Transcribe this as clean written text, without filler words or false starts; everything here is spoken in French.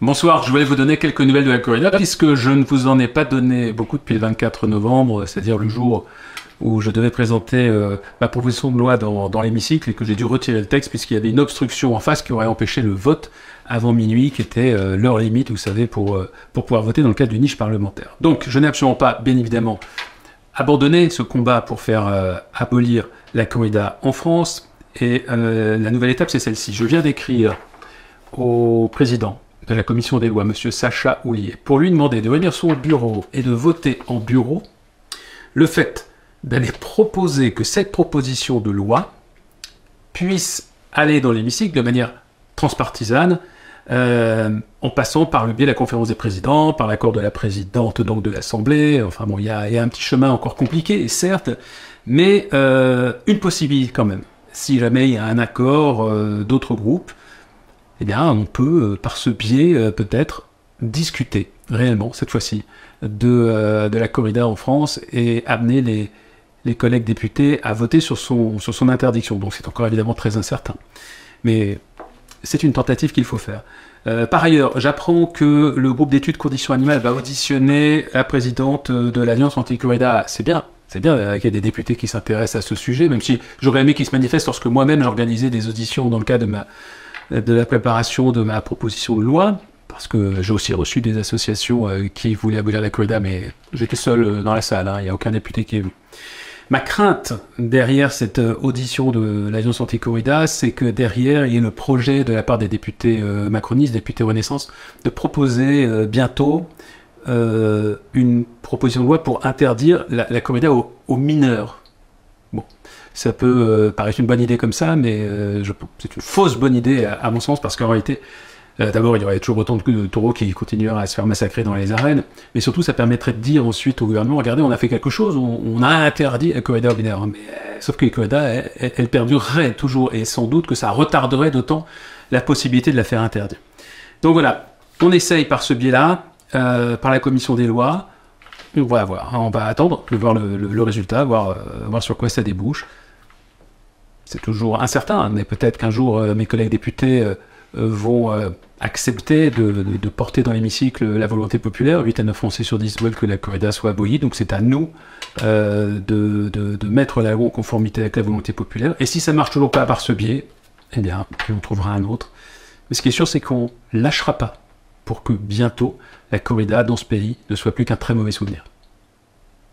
Bonsoir, je voulais vous donner quelques nouvelles de la corrida, puisque je ne vous en ai pas donné beaucoup depuis le 24 novembre, c'est-à-dire le jour où je devais présenter ma proposition de loi dans l'hémicycle et que j'ai dû retirer le texte puisqu'il y avait une obstruction en face qui aurait empêché le vote avant minuit, qui était l'heure limite, vous savez, pour pouvoir voter dans le cadre d'une niche parlementaire. Donc, je n'ai absolument pas, bien évidemment, abandonné ce combat pour faire abolir la corrida en France. Et la nouvelle étape, c'est celle-ci. Je viens d'écrire au président de la commission des lois, M. Sacha Houlier, pour lui demander de venir sur le bureau et de voter en bureau le fait d'aller proposer que cette proposition de loi puisse aller dans l'hémicycle de manière transpartisane, en passant par le biais de la conférence des présidents, par l'accord de la présidente donc de l'Assemblée. Enfin bon, il y a un petit chemin encore compliqué, certes, mais une possibilité quand même. Si jamais il y a un accord d'autres groupes, eh bien, on peut, par ce biais, peut-être discuter réellement, cette fois-ci, de la corrida en France et amener les collègues députés à voter sur son interdiction. Donc c'est encore évidemment très incertain. Mais c'est une tentative qu'il faut faire. Par ailleurs, j'apprends que le groupe d'études conditions animales va auditionner la présidente de l'Alliance anti-corrida. C'est bien qu'il y ait des députés qui s'intéressent à ce sujet, même si j'aurais aimé qu'ils se manifestent lorsque moi-même j'organisais des auditions dans le cadre de la préparation de ma proposition de loi, parce que j'ai aussi reçu des associations qui voulaient abolir la corrida, mais j'étais seul dans la salle, hein, il n'y a aucun député qui est venu. Ma crainte derrière cette audition de l'Alliance anti-corrida, c'est que derrière, il y ait le projet de la part des députés macronistes, députés Renaissance, de proposer bientôt une proposition de loi pour interdire la corrida aux mineurs. Bon, ça peut paraître une bonne idée comme ça, mais c'est une fausse bonne idée à mon sens, parce qu'en réalité, d'abord, il y aurait toujours autant de taureaux qui continueraient à se faire massacrer dans les arènes, mais surtout, ça permettrait de dire ensuite au gouvernement, regardez, on a fait quelque chose, on a interdit la corrida aux mineurs, mais sauf que les corridas, elle perdurerait toujours, et sans doute que ça retarderait d'autant la possibilité de la faire interdire. Donc voilà, on essaye par ce biais-là, par la commission des lois. On va voir, on va attendre de voir le résultat, voir sur quoi ça débouche. C'est toujours incertain, mais peut-être qu'un jour mes collègues députés vont accepter de porter dans l'hémicycle la volonté populaire. 8 à 9 Français sur 10 veulent que la corrida soit abolie, donc c'est à nous de mettre la loi en conformité avec la volonté populaire. Et si ça marche toujours pas par ce biais, eh bien, puis on trouvera un autre. Mais ce qui est sûr, c'est qu'on lâchera pas pour que bientôt la corrida dans ce pays ne soit plus qu'un très mauvais souvenir.